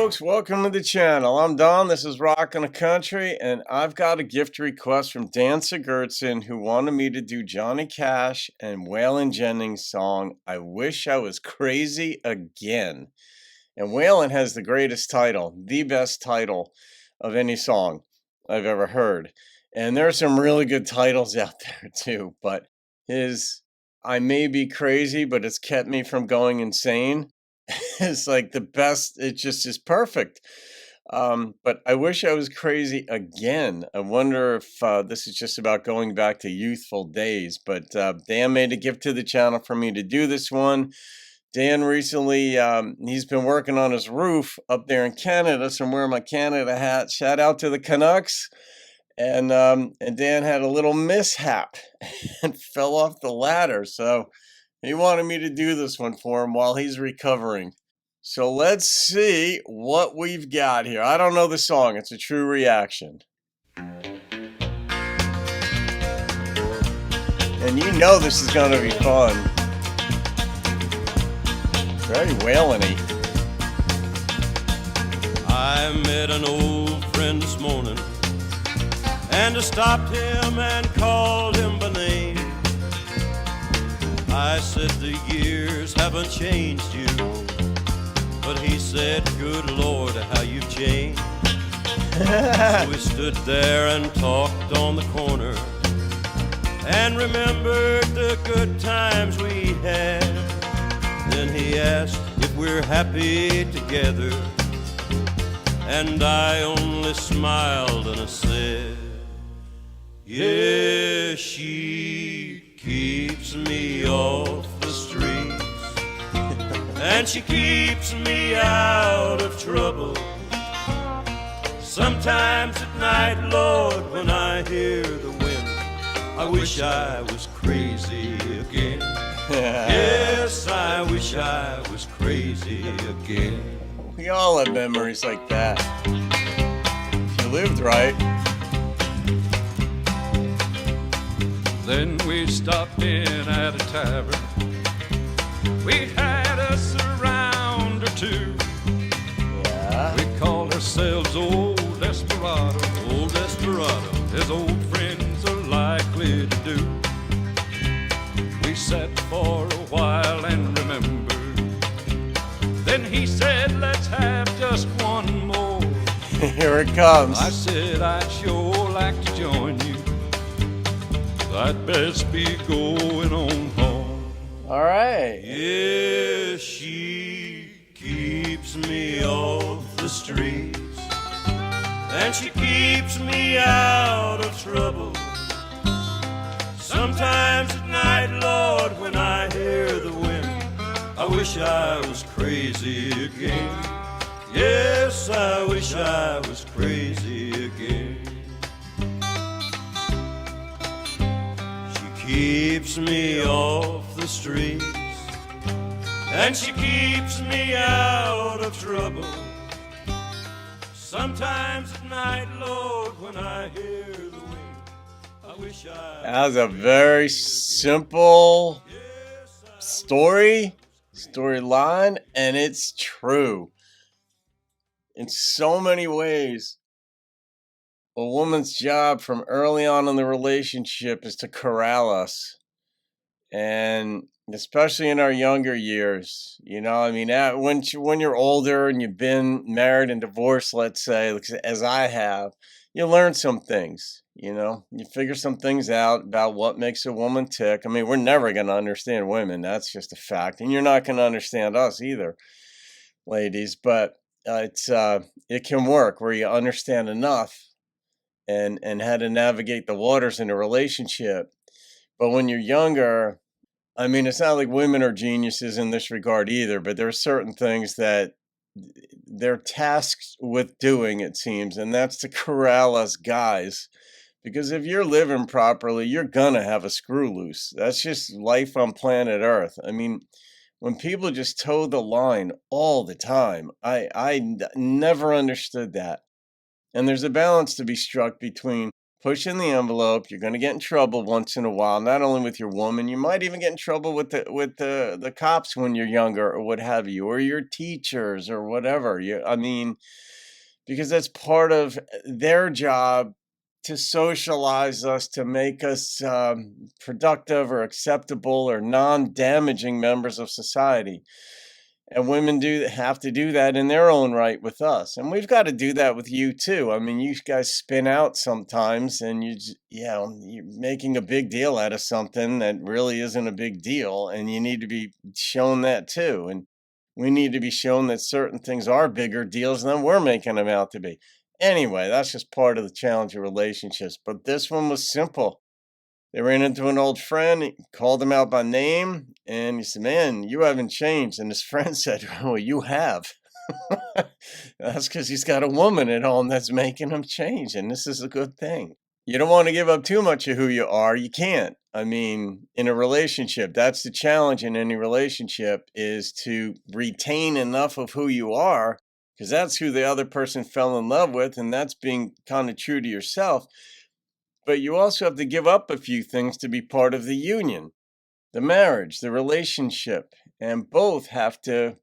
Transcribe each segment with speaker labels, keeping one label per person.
Speaker 1: folks, welcome to the channel. I'm Don, this is Rockin' the Country, and I've got a gift request from Dan Sigurdson, who wanted me to do Johnny Cash and Waylon Jennings' song, I Wish I Was Crazy Again. And Waylon has the greatest title, the best title of any song I've ever heard. And there are some really good titles out there too, but his I May Be Crazy, but It's Kept Me From Going Insane is like the best. It just is perfect. But I Wish I Was Crazy Again. I wonder if this is just about going back to youthful days. But Dan made a gift to the channel for me to do this one. Dan recently, he's been working on his roof up there in Canada, so I'm wearing my Canada hat. Shout out to the Canucks. And Dan had a little mishap and fell off the ladder. So he wanted me to do this one for him while he's recovering. So let's see what we've got here. I don't know the song. It's a true reaction. And you know this is going to be fun. Very Waylon-y.
Speaker 2: I met an old friend this morning, and I stopped him and called him by name. I said the years haven't changed you, but he said, good Lord, how you've changed. So we stood there and talked on the corner and remembered the good times we had. Then he asked if we're happy together, and I only smiled and I said, yeah, she keeps me off the streets, and she keeps me out of trouble. Sometimes at night, Lord, when I hear the wind, I wish I was crazy again. Yes, I wish I was crazy again.
Speaker 1: We all have memories like that. If you lived right.
Speaker 3: Then we stopped in at a tavern. We had us a round or two.
Speaker 1: Yeah.
Speaker 3: We called ourselves Old Desperado, Old Desperado, as old friends are likely to do. We sat for a while and remembered. Then he said, let's have just one more.
Speaker 1: Here it comes.
Speaker 3: I said, I'd sure like to join you. I'd best be going on home.
Speaker 1: All right.
Speaker 2: Yeah, she keeps me off the streets, and she keeps me out of trouble. Sometimes at night, Lord, when I hear the wind, I wish I was crazy again. Yes, I wish I was crazy again. Keeps me off the streets, and she keeps me out of trouble. Sometimes at night, Lord, when I hear the wind, I wish I...
Speaker 1: That was a very simple storyline, and it's true. In so many ways, a woman's job from early on in the relationship is to corral us. And especially in our younger years, you know, I mean, when you're older and you've been married and divorced, let's say, as I have, you learn some things, you know, you figure some things out about what makes a woman tick. I mean, we're never going to understand women. That's just a fact. And you're not going to understand us either, ladies, but it can work where you understand enough and how to navigate the waters in a relationship. But when you're younger, I mean, it's not like women are geniuses in this regard either, but there are certain things that they're tasked with doing, it seems, and that's to corral us guys. Because if you're living properly, you're gonna have a screw loose. That's just life on planet Earth. I mean, when people just toe the line all the time, I never understood that. And there's a balance to be struck between pushing the envelope. You're going to get in trouble once in a while, not only with your woman, you might even get in trouble with the cops when you're younger or what have you, or your teachers or whatever. I mean, because that's part of their job to socialize us, to make us productive or acceptable or non-damaging members of society. And women do have to do that in their own right with us. And we've got to do that with you too. I mean, you guys spin out sometimes and you're making a big deal out of something that really isn't a big deal. And you need to be shown that too. And we need to be shown that certain things are bigger deals than we're making them out to be. Anyway, that's just part of the challenge of relationships. But this one was simple. They ran into an old friend, he called him out by name, and he said, "Man, you haven't changed." And his friend said, "Well, you have." That's because he's got a woman at home that's making him change, and this is a good thing. You don't want to give up too much of who you are. You can't. I mean, in a relationship, that's the challenge in any relationship, is to retain enough of who you are, because that's who the other person fell in love with, and that's being kind of true to yourself. But you also have to give up a few things to be part of the union, the marriage, the relationship, and both have to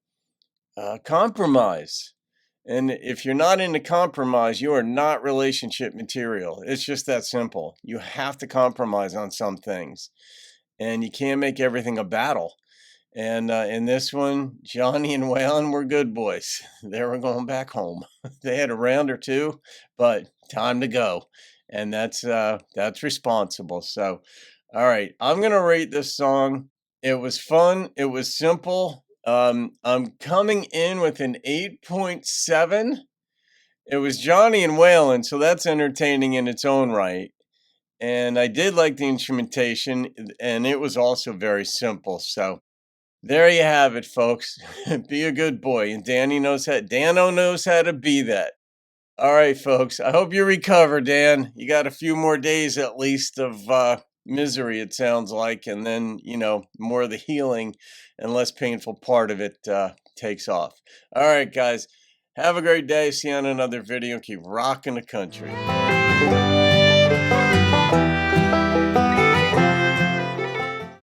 Speaker 1: compromise. And if you're not into compromise, you are not relationship material. It's just that simple. You have to compromise on some things, and you can't make everything a battle. And in this one, Johnny and Waylon were good boys. They were going back home. They had a round or two, but time to go. And that's responsible. So, all right, I'm gonna rate this song. It was fun. It was simple. I'm coming in with an 8.7. It was Johnny and Waylon, so that's entertaining in its own right. And I did like the instrumentation, and it was also very simple. So there you have it, folks. Be a good boy, and Dano knows how to be that. All right, folks. I hope you recover, Dan. You got a few more days at least of misery, it sounds like, and then, more of the healing and less painful part of it takes off. All right, guys. Have a great day. See you on another video. Keep rocking the country.